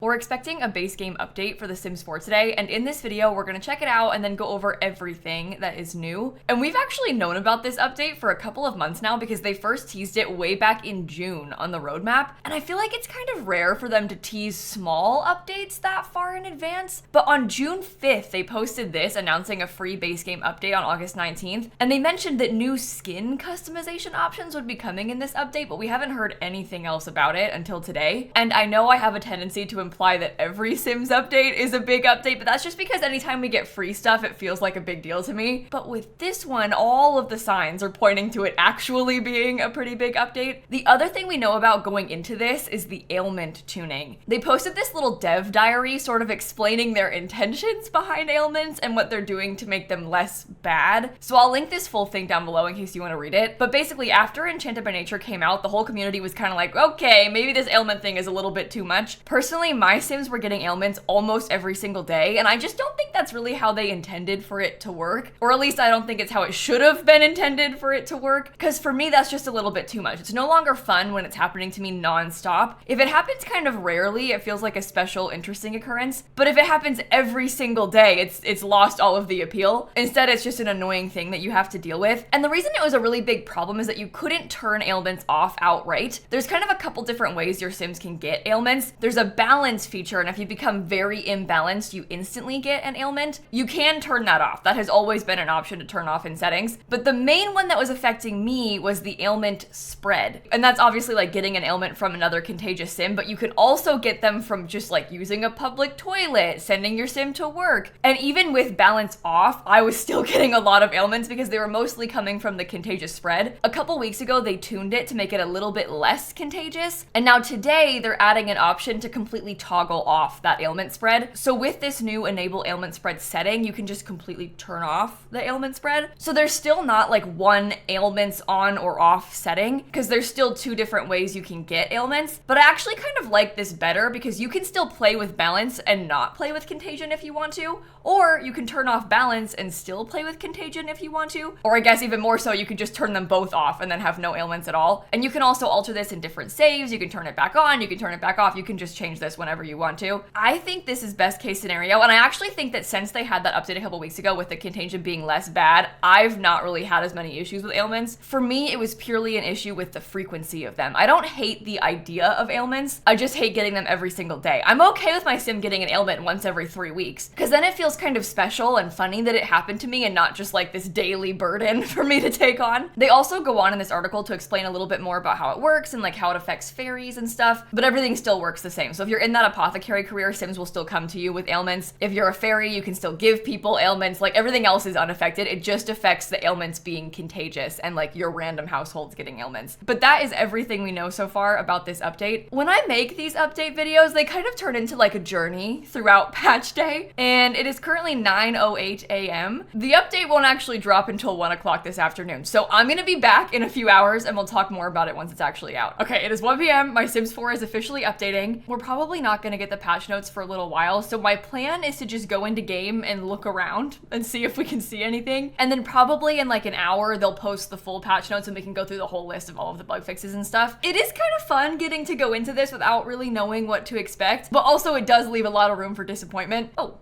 We're expecting a base game update for The Sims 4 today, and in this video, we're gonna check it out and then go over everything that is new. And we've actually known about this update for a couple of months now because they first teased it way back in June on the roadmap, and I feel like it's kind of rare for them to tease small updates that far in advance. But on June 5th, they posted this announcing a free base game update on August 19th, and they mentioned that new skin customization options would be coming in this update, but we haven't heard anything else about it until today. And I know I have a tendency to imply that every Sims update is a big update, but that's just because anytime we get free stuff, it feels like a big deal to me. But with this one, all of the signs are pointing to it actually being a pretty big update. The other thing we know about going into this is the ailment tuning. They posted this little dev diary sort of explaining their intentions behind ailments and what they're doing to make them less bad. So I'll link this full thing down below in case you want to read it. But basically, after Enchanted by Nature came out, the whole community was kind of like, okay, maybe this ailment thing is a little bit too much. Personally, my Sims were getting ailments almost every single day, and I just don't think that's really how they intended for it to work. Or at least I don't think it's how it should have been intended for it to work, because for me, that's just a little bit too much. It's no longer fun when it's happening to me non-stop. If it happens kind of rarely, it feels like a special, interesting occurrence. But if it happens every single day, it's lost all of the appeal. Instead, it's just an annoying thing that you have to deal with. And the reason it was a really big problem is that you couldn't turn ailments off outright. There's kind of a couple different ways your Sims can get ailments. There's a balance feature, and if you become very imbalanced, you instantly get an ailment. You can turn that off. That has always been an option to turn off in settings. But the main one that was affecting me was the ailment spread. And that's obviously like getting an ailment from another contagious Sim, but you can also get them from just like using a public toilet, sending your Sim to work. And even with balance off, I was still getting a lot of ailments because they were mostly coming from the contagious spread. A couple weeks ago, they tuned it to make it a little bit less contagious. And now today, they're adding an option to completely toggle off that ailment spread. So with this new enable ailment spread setting, you can just completely turn off the ailment spread. So there's still not like one ailments on or off setting, because there's still two different ways you can get ailments. But I actually kind of like this better because you can still play with balance and not play with contagion if you want to, or you can turn off balance and still play with contagion if you want to, or I guess even more so, you can just turn them both off and then have no ailments at all. And you can also alter this in different saves. You can turn it back on, you can turn it back off, you can just change this whenever you want to. I think this is best case scenario, and I actually think that since they had that update a couple weeks ago with the contagion being less bad, I've not really had as many issues with ailments. For me, it was purely an issue with the frequency of them. I don't hate the idea of ailments, I just hate getting them every single day. I'm okay with my Sim getting an ailment once every 3 weeks, because then it feels kind of special and funny that it happened to me and not just like this daily burden for me to take on. They also go on in this article to explain a little bit more about how it works and like how it affects fairies and stuff, but everything still works the same. So if you're in that apothecary career, Sims will still come to you with ailments. If you're a fairy, you can still give people ailments. Like everything else is unaffected. It just affects the ailments being contagious and like your random households getting ailments. But that is everything we know so far about this update. When I make these update videos, they kind of turn into like a journey throughout patch day, and it is currently 9:08 a.m. The update won't actually drop until 1 o'clock this afternoon. So I'm gonna be back in a few hours and we'll talk more about it once it's actually out. Okay, it is 1 p.m. My Sims 4 is officially updating. We're probably not gonna get the patch notes for a little while, so my plan is to just go into game and look around and see if we can see anything. And then probably in like an hour, they'll post the full patch notes and we can go through the whole list of all of the bug fixes and stuff. It is kind of fun getting to go into this without really knowing what to expect, but also it does leave a lot of room for disappointment. Oh.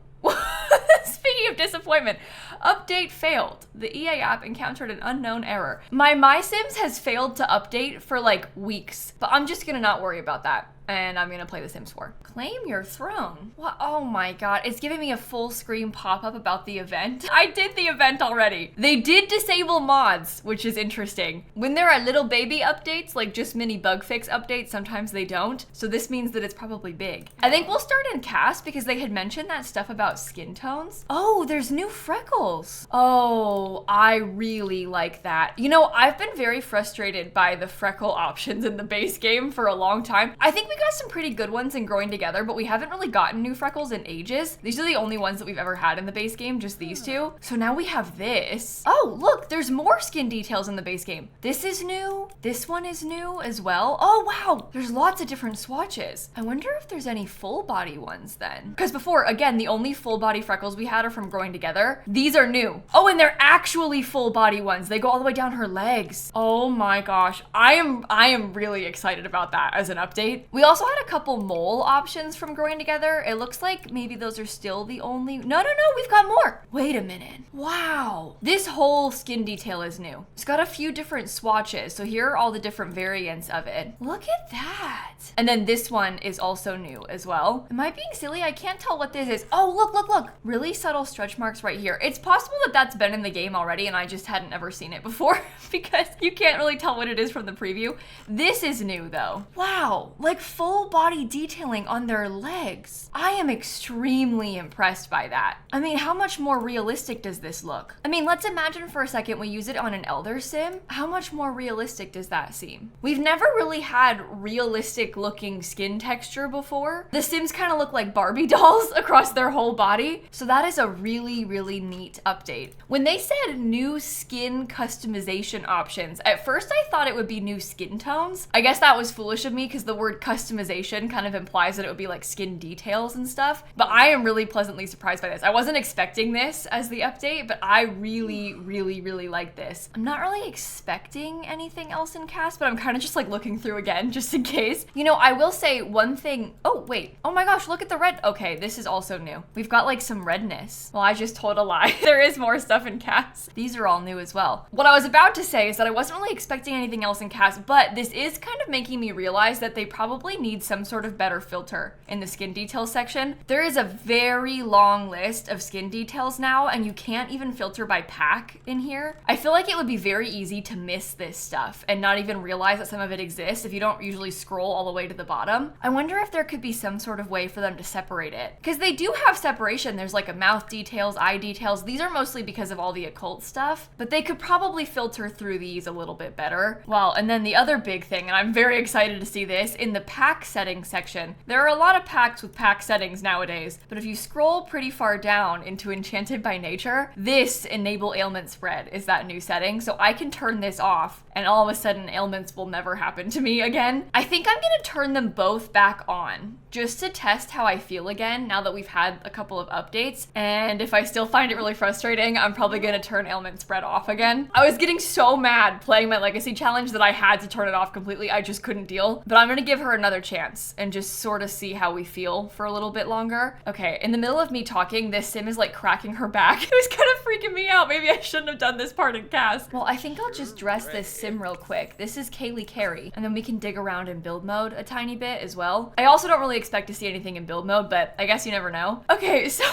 Speaking of disappointment, update failed. The EA app encountered an unknown error. My Sims has failed to update for like weeks, but I'm just gonna not worry about that. And I'm gonna play The Sims 4. Claim your throne. What? Oh my god, it's giving me a full screen pop-up about the event. I did the event already. They did disable mods, which is interesting. When there are little baby updates, like just mini bug fix updates, sometimes they don't. So this means that it's probably big. I think we'll start in cast because they had mentioned that stuff about skin tones. Oh, there's new freckles. Oh, I really like that. You know, I've been very frustrated by the freckle options in the base game for a long time. I think we got some pretty good ones in Growing Together, but we haven't really gotten new freckles in ages. These are the only ones that we've ever had in the base game, just these two. So now we have this. Oh, look, there's more skin details in the base game. This is new. This one is new as well. Oh, wow. There's lots of different swatches. I wonder if there's any full body ones then. Because before, again, the only full body freckles we had are from Growing Together. These are new. Oh, and they're actually full body ones. They go all the way down her legs. Oh my gosh. I am really excited about that as an update. We also had a couple mole options from growing together. It looks like maybe those are still the only, no, we've got more. Wait a minute. Wow. This whole skin detail is new. It's got a few different swatches. So here are all the different variants of it. Look at that. And then this one is also new as well. Am I being silly? I can't tell what this is. Oh, look. Really subtle stretch marks right here. It's possible that that's been in the game already and I just hadn't ever seen it before because you can't really tell what it is from the preview. This is new though. Wow, like full body detailing on their legs. I am extremely impressed by that. I mean, how much more realistic does this look? I mean, let's imagine for a second we use it on an Elder Sim. How much more realistic does that seem? We've never really had realistic looking skin texture before. The Sims kind of look like Barbie dolls across their whole body. So that is a really, really neat update. When they said new skin customization options, at first I thought it would be new skin tones. I guess that was foolish of me because the word customization kind of implies that it would be like skin details and stuff. But I am really pleasantly surprised by this. I wasn't expecting this as the update, but I really, really, really like this. I'm not really expecting anything else in cast, but I'm kind of just like looking through again just in case. You know, I will say one thing. Oh, wait. Oh my gosh, look at the red. Okay, this is also new. We've got like some redness. Well, I just told a lie. There is more stuff in cast. These are all new as well. What I was about to say is that I wasn't really expecting anything else in cast, but this is kind of making me realize that they probably need some sort of better filter in the skin details section. There is a very long list of skin details now, and you can't even filter by pack in here. I feel like it would be very easy to miss this stuff and not even realize that some of it exists if you don't usually scroll all the way to the bottom. I wonder if there could be some sort of way for them to separate it, because they do have separation. There's like a mouth details, eye details. These are mostly because of all the occult stuff, but they could probably filter through these a little bit better. Well, and then the other big thing, and I'm very excited to see this, in the pack settings section. There are a lot of packs with pack settings nowadays, but if you scroll pretty far down into Enchanted by Nature, this enable ailment spread is that new setting. So I can turn this off and all of a sudden ailments will never happen to me again. I think I'm gonna turn them both back on just to test how I feel again now that we've had a couple of updates. And if I still find it really frustrating, I'm probably gonna turn ailment spread off again. I was getting so mad playing my legacy challenge that I had to turn it off completely. I just couldn't deal. But I'm gonna give her another chance and just sort of see how we feel for a little bit longer. Okay, in the middle of me talking, this sim is like cracking her back. It was kind of freaking me out. Maybe I shouldn't have done this part in cast. Well, I think I'll just dress this sim real quick. This is Kaylee Carey, and then we can dig around in build mode a tiny bit as well. I also don't really expect to see anything in build mode, but I guess you never know. Okay, so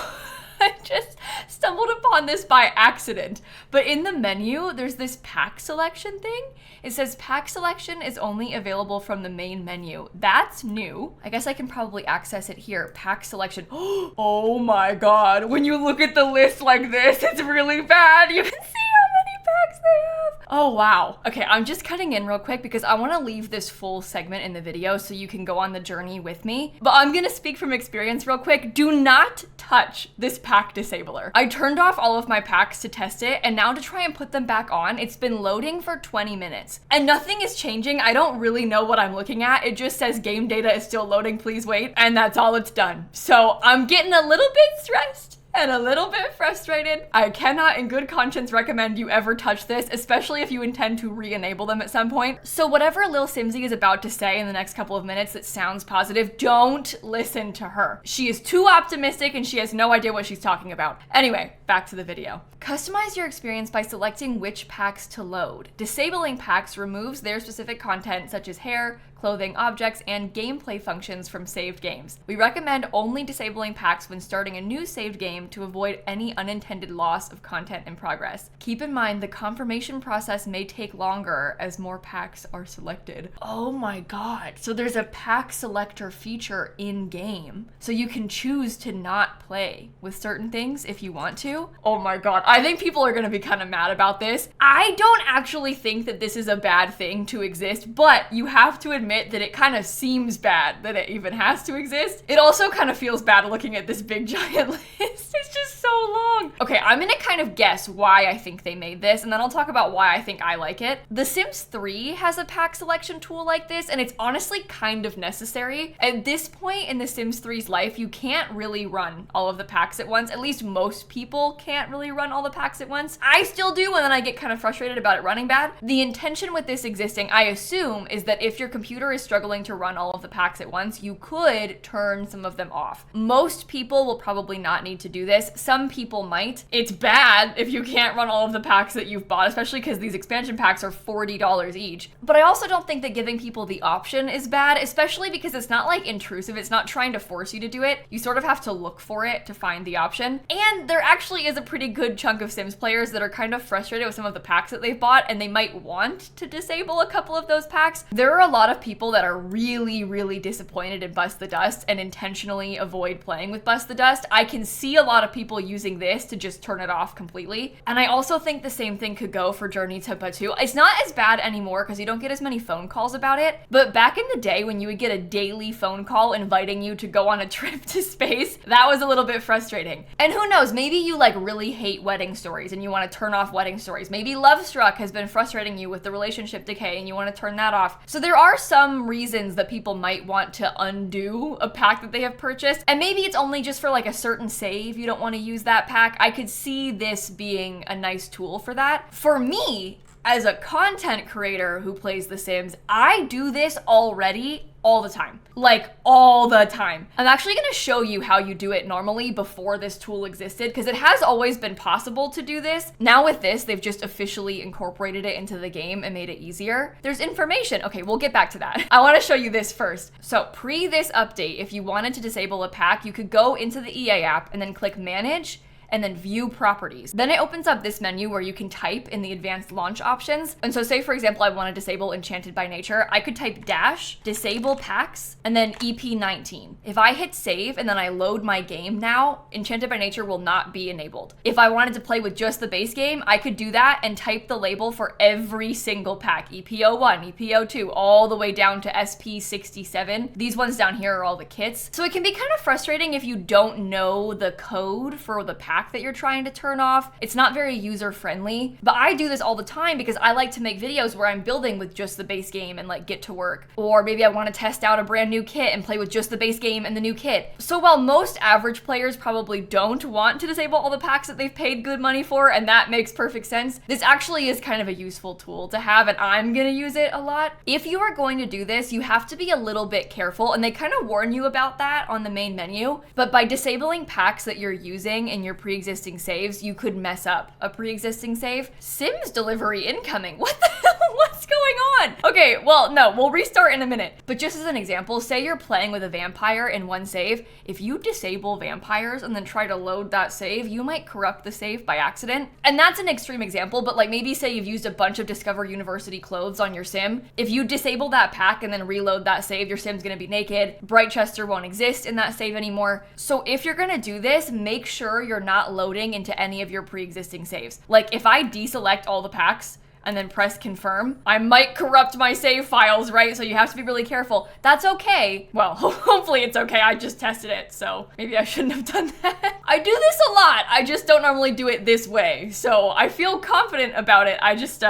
I just stumbled upon this by accident, but in the menu, there's this pack selection thing. It says pack selection is only available from the main menu. That's new. I guess I can probably access it here. Pack selection. Oh my God. When you look at the list like this, it's really bad. You can see how many packs they have. Oh, wow. Okay, I'm just cutting in real quick because I want to leave this full segment in the video so you can go on the journey with me. But I'm going to speak from experience real quick. Do not touch this pack disabler. I turned off all of my packs to test it, and now to try and put them back on, it's been loading for 20 minutes. And nothing is changing. I don't really know what I'm looking at. It just says game data is still loading, please wait. And that's all it's done. So I'm getting a little bit stressed and a little bit frustrated. I cannot in good conscience recommend you ever touch this, especially if you intend to re-enable them at some point. So whatever lilsimsie is about to say in the next couple of minutes that sounds positive, don't listen to her. She is too optimistic and she has no idea what she's talking about. Anyway, back to the video. Customize your experience by selecting which packs to load. Disabling packs removes their specific content such as hair, clothing, objects, and gameplay functions from saved games. We recommend only disabling packs when starting a new saved game to avoid any unintended loss of content in progress. Keep in mind the confirmation process may take longer as more packs are selected. Oh my God. So there's a pack selector feature in game. So you can choose to not play with certain things if you want to. Oh my God. I think people are gonna be kind of mad about this. I don't actually think that this is a bad thing to exist, but you have to admit that it kind of seems bad that it even has to exist. It also kind of feels bad looking at this big giant list. It's just so long. wrong. Okay, I'm gonna kind of guess why I think they made this, and then I'll talk about why I think I like it. The Sims 3 has a pack selection tool like this, and it's honestly kind of necessary. At this point in The Sims 3's life, you can't really run all of the packs at once. At least most people can't really run all the packs at once. I still do, and then I get kind of frustrated about it running bad. The intention with this existing, I assume, is that if your computer is struggling to run all of the packs at once, you could turn some of them off. Most people will probably not need to do this. Some people might. It's bad if you can't run all of the packs that you've bought, especially because these expansion packs are $40 each. But I also don't think that giving people the option is bad, especially because it's not like intrusive. It's not trying to force you to do it. You sort of have to look for it to find the option. And there actually is a pretty good chunk of Sims players that are kind of frustrated with some of the packs that they've bought, and they might want to disable a couple of those packs. There are a lot of people that are really disappointed in Bust the Dust and intentionally avoid playing with Bust the Dust. I can see a lot of people using this to just turn it off completely. And I also think the same thing could go for Journey to Batu. It's not as bad anymore because you don't get as many phone calls about it, but back in the day when you would get a daily phone call inviting you to go on a trip to space, that was a little bit frustrating. And who knows, maybe you like really hate wedding stories and you want to turn off wedding stories. Maybe Love Struck has been frustrating you with the relationship decay and you want to turn that off. So there are some reasons that people might want to undo a pack that they have purchased, and maybe it's only just for like a certain save you don't want to use that pack. I could see this being a nice tool for that. For me, as a content creator who plays The Sims, I do this already all the time. Like, all the time. I'm actually gonna show you how you do it normally before this tool existed, because it has always been possible to do this. Now with this, they've just officially incorporated it into the game and made it easier. There's information. Okay, we'll get back to that. I wanna show you this first. So pre this update, if you wanted to disable a pack, you could go into the EA app and then click Manage, and then view properties. Then it opens up this menu where you can type in the advanced launch options. And so say for example, I want to disable Enchanted by Nature, I could type dash, disable packs, and then EP19. If I hit save and then I load my game now, Enchanted by Nature will not be enabled. If I wanted to play with just the base game, I could do that and type the label for every single pack, EP01, EP02, all the way down to SP67. These ones down here are all the kits. So it can be kind of frustrating if you don't know the code for the pack that you're trying to turn off. It's not very user friendly, but I do this all the time because I like to make videos where I'm building with just the base game and like get to work. Or maybe I want to test out a brand new kit and play with just the base game and the new kit. So while most average players probably don't want to disable all the packs that they've paid good money for, and that makes perfect sense, this actually is kind of a useful tool to have, and I'm gonna use it a lot. If you are going to do this, you have to be a little bit careful, and they kind of warn you about that on the main menu. But by disabling packs that you're using in your pre-existing saves, you could mess up a pre-existing save. Sims delivery incoming. What the hell? What's going on? Okay, well, no, we'll restart in a minute. But just as an example, say you're playing with a vampire in one save. If you disable vampires and then try to load that save, you might corrupt the save by accident. And that's an extreme example, but like maybe say you've used a bunch of Discover University clothes on your sim. If you disable that pack and then reload that save, your sim's gonna be naked. Brightchester won't exist in that save anymore. So if you're gonna do this, make sure you're not loading into any of your pre-existing saves. Like if I deselect all the packs and then press confirm, I might corrupt my save files, right? So you have to be really careful. That's okay. Well, hopefully it's okay. I just tested it, so maybe I shouldn't have done that. I do this a lot. I just don't normally do it this way. So I feel confident about it. I just,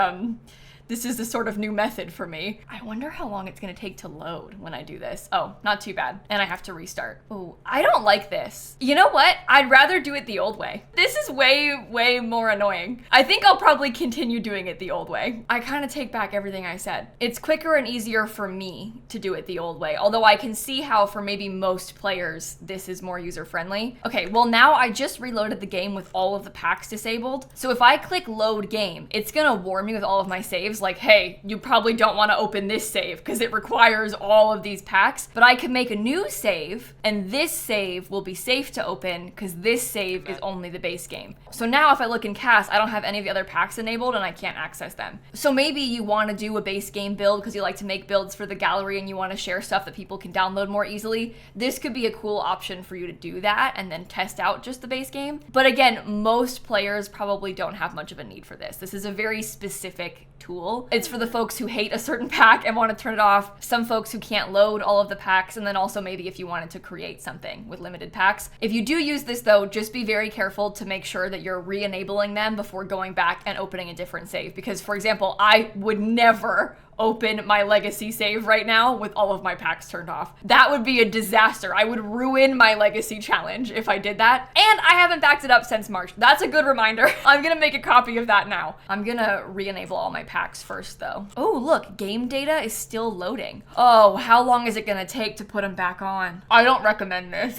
this is a sort of new method for me. I wonder how long it's gonna take to load when I do this. Oh, not too bad. And I have to restart. Oh, I don't like this. You know what? I'd rather do it the old way. This is way more annoying. I think I'll probably continue doing it the old way. I kind of take back everything I said. It's quicker and easier for me to do it the old way, although I can see how for maybe most players, this is more user-friendly. Okay, well now I just reloaded the game with all of the packs disabled. So if I click load game, it's gonna warn me with all of my saves like, hey, you probably don't want to open this save because it requires all of these packs, but I can make a new save and this save will be safe to open because this save is only the base game. So now if I look in cast, I don't have any of the other packs enabled and I can't access them. So maybe you want to do a base game build because you like to make builds for the gallery and you want to share stuff that people can download more easily. This could be a cool option for you to do that and then test out just the base game. But again, most players probably don't have much of a need for this. This is a very specific tool. It's for the folks who hate a certain pack and want to turn it off, some folks who can't load all of the packs, and then also maybe if you wanted to create something with limited packs. If you do use this though, just be very careful to make sure that you're re-enabling them before going back and opening a different save. Because for example, I would never open my legacy save right now with all of my packs turned off. That would be a disaster. I would ruin my legacy challenge if I did that. And I haven't backed it up since March. That's a good reminder. I'm gonna make a copy of that now. I'm gonna re-enable all my packs first though. Oh, look, game data is still loading. Oh, how long is it gonna take to put them back on? I don't recommend this.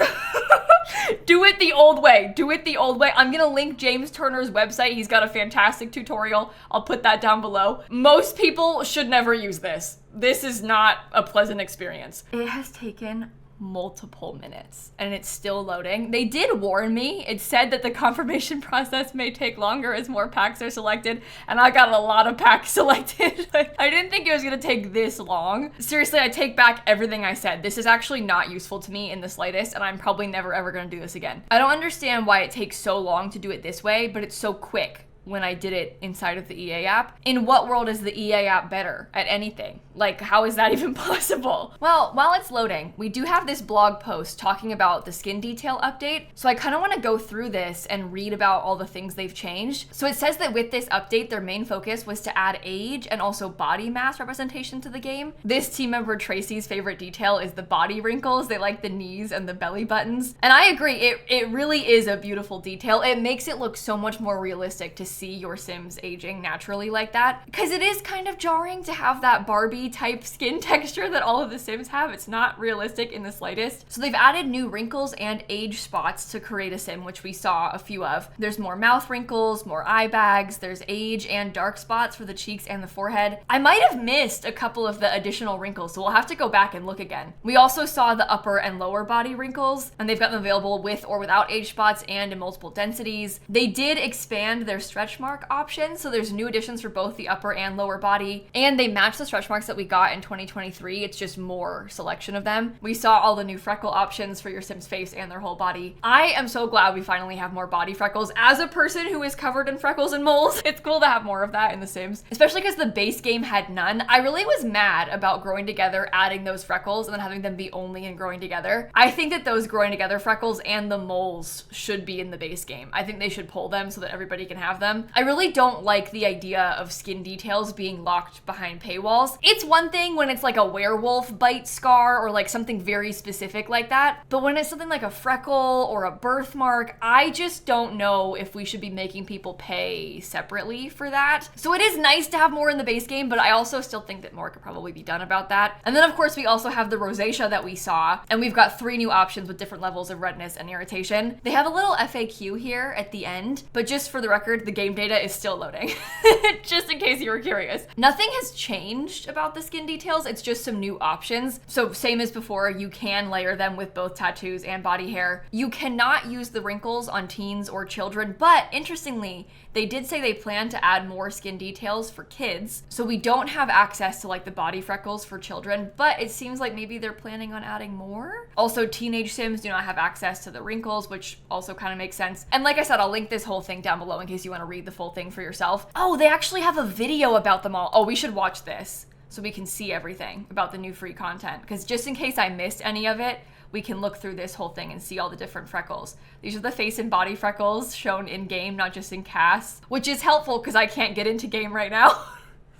Do it the old way. Do it the old way. I'm gonna link James Turner's website. He's got a fantastic tutorial. I'll put that down below. Most people should never use this. This is not a pleasant experience. It has taken multiple minutes and it's still loading. They did warn me. It said that the confirmation process may take longer as more packs are selected, and I got a lot of packs selected. I didn't think it was gonna take this long. Seriously, I take back everything I said. This is actually not useful to me in the slightest, and I'm probably never ever gonna do this again. I don't understand why it takes so long to do it this way, but it's so quick when I did it inside of the EA app. In what world is the EA app better at anything? Like, how is that even possible? Well, while it's loading, we do have this blog post talking about the skin detail update. So I kind of want to go through this and read about all the things they've changed. So it says that with this update, their main focus was to add age and also body mass representation to the game. This team member Tracy's favorite detail is the body wrinkles. They like the knees and the belly buttons. And I agree, it really is a beautiful detail. It makes it look so much more realistic to see your Sims aging naturally like that. Because it is kind of jarring to have that Barbie type skin texture that all of the Sims have. It's not realistic in the slightest. So they've added new wrinkles and age spots to create a Sim, which we saw a few of. There's more mouth wrinkles, more eye bags, there's age and dark spots for the cheeks and the forehead. I might have missed a couple of the additional wrinkles, so we'll have to go back and look again. We also saw the upper and lower body wrinkles, and they've got them available with or without age spots and in multiple densities. They did expand their stretch mark option, so there's new additions for both the upper and lower body, and they match the stretch marks that we got in 2023. It's just more selection of them. We saw all the new freckle options for your Sim's face and their whole body. I am so glad we finally have more body freckles. As a person who is covered in freckles and moles, it's cool to have more of that in The Sims, especially because the base game had none. I really was mad about Growing Together adding those freckles and then having them be only in Growing Together. I think that those Growing Together freckles and the moles should be in the base game. I think they should pull them so that everybody can have them. I really don't like the idea of skin details being locked behind paywalls. It's one thing when it's like a werewolf bite scar or like something very specific like that, but when it's something like a freckle or a birthmark, I just don't know if we should be making people pay separately for that. So it is nice to have more in the base game, but I also still think that more could probably be done about that. And then of course we also have the rosacea that we saw, and we've got 3 new options with different levels of redness and irritation. They have a little FAQ here at the end, but just for the record, the game data is still loading. Just in case you were curious. Nothing has changed about the skin details, it's just some new options. So same as before, you can layer them with both tattoos and body hair. You cannot use the wrinkles on teens or children, but interestingly, they did say they plan to add more skin details for kids. So we don't have access to like the body freckles for children, but it seems like maybe they're planning on adding more. Also, teenage Sims do not have access to the wrinkles, which also kind of makes sense. And like I said, I'll link this whole thing down below in case you want to read the full thing for yourself. Oh, they actually have a video about them all. Oh, we should watch this so we can see everything about the new free content. Because just in case I missed any of it, we can look through this whole thing and see all the different freckles. These are the face and body freckles shown in game, not just in casts, which is helpful because I can't get into game right now.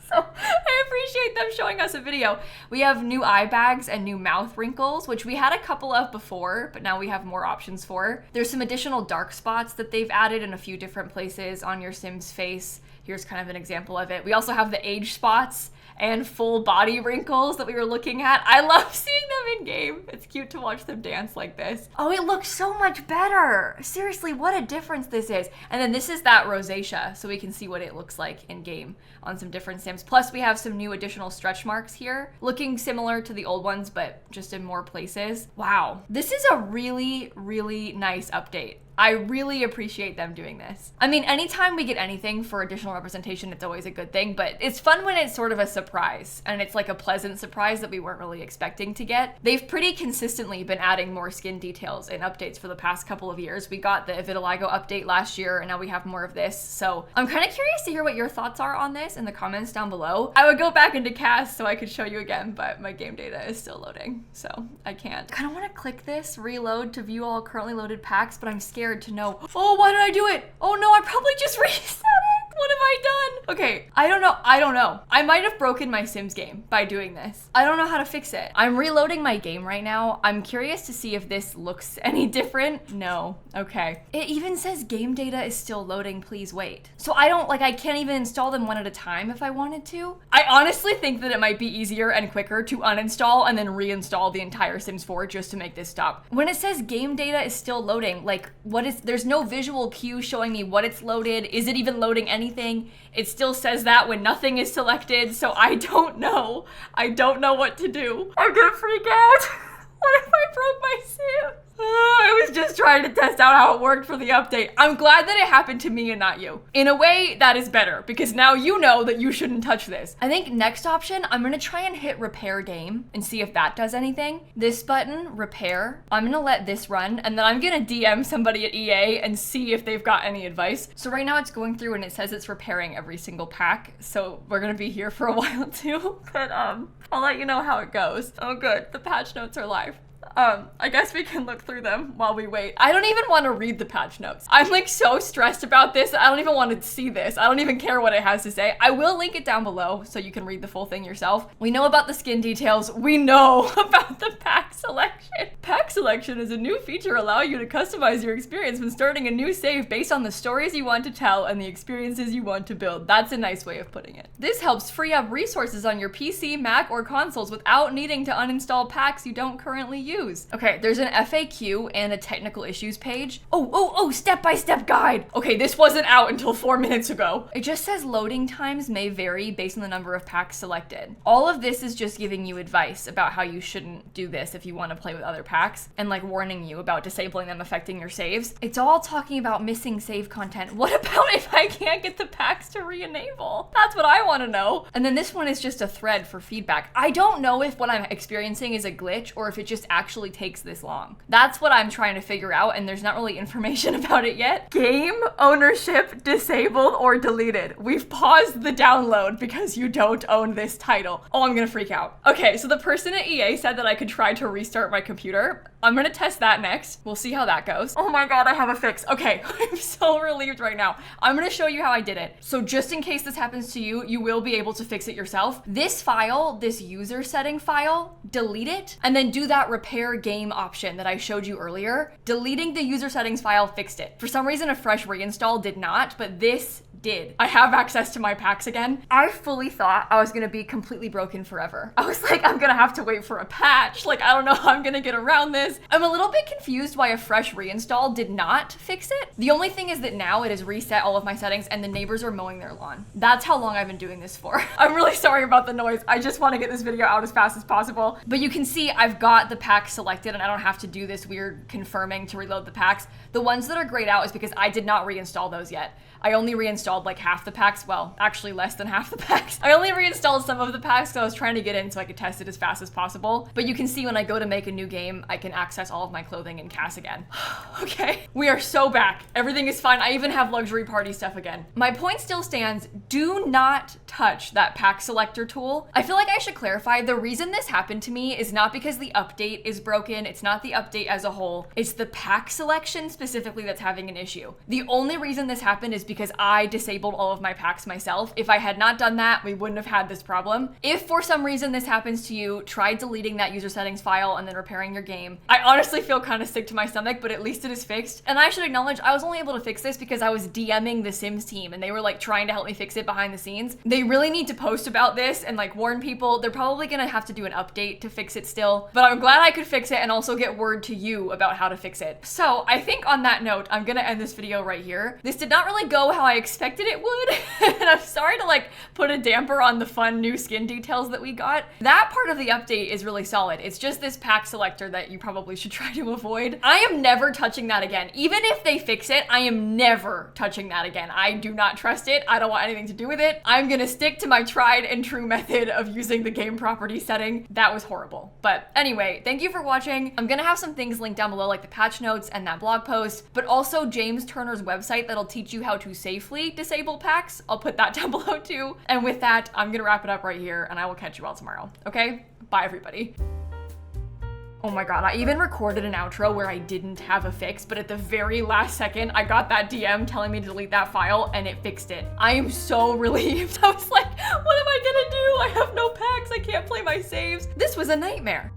So I appreciate them showing us a video. We have new eye bags and new mouth wrinkles, which we had a couple of before, but now we have more options for. There's some additional dark spots that they've added in a few different places on your Sim's face. Here's kind of an example of it. We also have the age spots and full body wrinkles that we were looking at. I love seeing them in game. It's cute to watch them dance like this. Oh, it looks so much better. Seriously, what a difference this is. And then this is that rosacea, so we can see what it looks like in game on some different Sims. Plus we have some new additional stretch marks here, looking similar to the old ones, but just in more places. Wow, this is a really, really nice update. I really appreciate them doing this. I mean, anytime we get anything for additional representation, it's always a good thing, but it's fun when it's sort of a surprise, and it's like a pleasant surprise that we weren't really expecting to get. They've pretty consistently been adding more skin details in updates for the past couple of years. We got the vitiligo update last year, and now we have more of this. So I'm kind of curious to hear what your thoughts are on this in the comments down below. I would go back into cast so I could show you again, but my game data is still loading, so I can't. I kind of want to click this, reload to view all currently loaded packs, but I'm scared to know. Oh, why did I do it? Oh no, I probably just reset it. What have I done? Okay, I don't know. I might have broken my Sims game by doing this. I don't know how to fix it. I'm reloading my game right now. I'm curious to see if this looks any different. No, okay. It even says game data is still loading, please wait. So I can't even install them one at a time if I wanted to. I honestly think that it might be easier and quicker to uninstall and then reinstall the entire Sims 4 just to make this stop. When it says game data is still loading, like there's no visual cue showing me what it's loaded. Is it even loading anything? It still says that when nothing is selected, so I don't know. I don't know what to do. I'm gonna freak out. What if I broke my Sim? I was just trying to test out how it worked for the update. I'm glad that it happened to me and not you. In a way, that is better, because now you know that you shouldn't touch this. I think next option, I'm gonna try and hit repair game and see if that does anything. This button, repair, I'm gonna let this run, and then I'm gonna DM somebody at EA and see if they've got any advice. So right now it's going through and it says it's repairing every single pack, so we're gonna be here for a while too, but I'll let you know how it goes. Oh good, the patch notes are live. I guess we can look through them while we wait. I don't even want to read the patch notes. I'm like so stressed about this. I don't even want to see this. I don't even care what it has to say. I will link it down below so you can read the full thing yourself. We know about the skin details. We know about the pack selection. Pack selection is a new feature allowing you to customize your experience when starting a new save based on the stories you want to tell and the experiences you want to build. That's a nice way of putting it. This helps free up resources on your PC, Mac, or consoles without needing to uninstall packs you don't currently use. Okay, there's an FAQ and a technical issues page. Oh, step-by-step guide. Okay, this wasn't out until 4 minutes ago. It just says loading times may vary based on the number of packs selected. All of this is just giving you advice about how you shouldn't do this if you want to play with other packs, and like warning you about disabling them affecting your saves. It's all talking about missing save content. What about if I can't get the packs to re-enable? That's what I want to know. And then this one is just a thread for feedback. I don't know if what I'm experiencing is a glitch or if it just actually takes this long. That's what I'm trying to figure out, and there's not really information about it yet. Game ownership disabled or deleted. We've paused the download because you don't own this title. Oh, I'm gonna freak out. Okay, so the person at EA said that I could try to restart my computer. I'm gonna test that next. We'll see how that goes. Oh my god, I have a fix. Okay, I'm so relieved right now. I'm gonna show you how I did it. So just in case this happens to you, you will be able to fix it yourself. This file, this user setting file, delete it, and then do that repair game option that I showed you earlier. Deleting the user settings file fixed it. For some reason, a fresh reinstall did not, but this did. I have access to my packs again. I fully thought I was gonna be completely broken forever. I was like, I'm gonna have to wait for a patch. Like, I don't know how I'm gonna get around this. I'm a little bit confused why a fresh reinstall did not fix it. The only thing is that now it has reset all of my settings and the neighbors are mowing their lawn. That's how long I've been doing this for. I'm really sorry about the noise. I just want to get this video out as fast as possible. But you can see I've got the packs selected and I don't have to do this weird confirming to reload the packs. The ones that are grayed out is because I did not reinstall those yet. I only reinstalled like half the packs. Well, actually less than half the packs. I only reinstalled some of the packs because I was trying to get in so I could test it as fast as possible. But you can see when I go to make a new game, I can access all of my clothing in CAS again. Okay, we are so back. Everything is fine. I even have luxury party stuff again. My point still stands. Do not touch that pack selector tool. I feel like I should clarify the reason this happened to me is not because the update is broken. It's not the update as a whole. It's the pack selection specifically that's having an issue. The only reason this happened is because I disabled all of my packs myself. If I had not done that, we wouldn't have had this problem. If for some reason this happens to you, try deleting that user settings file and then repairing your game. I honestly feel kind of sick to my stomach, but at least it is fixed. And I should acknowledge I was only able to fix this because I was DMing the Sims team and they were like trying to help me fix it behind the scenes. They really need to post about this and like warn people. They're probably gonna have to do an update to fix it still, but I'm glad I could fix it and also get word to you about how to fix it. So I think on that note, I'm gonna end this video right here. This did not really go how I expected expected it would. And I'm sorry to like put a damper on the fun new skin details that we got. That part of the update is really solid. It's just this pack selector that you probably should try to avoid. I am never touching that again. Even if they fix it, I am never touching that again. I do not trust it. I don't want anything to do with it. I'm gonna stick to my tried and true method of using the game property setting. That was horrible. But anyway, thank you for watching. I'm gonna have some things linked down below, like the patch notes and that blog post, but also James Turner's website that'll teach you how to safely disable packs. I'll put that down below too. And with that, I'm gonna wrap it up right here and I will catch you all tomorrow. Okay? Bye everybody. Oh my god, I even recorded an outro where I didn't have a fix, but at the very last second, I got that DM telling me to delete that file and it fixed it. I am so relieved. I was like, what am I gonna do? I have no packs, I can't play my saves. This was a nightmare.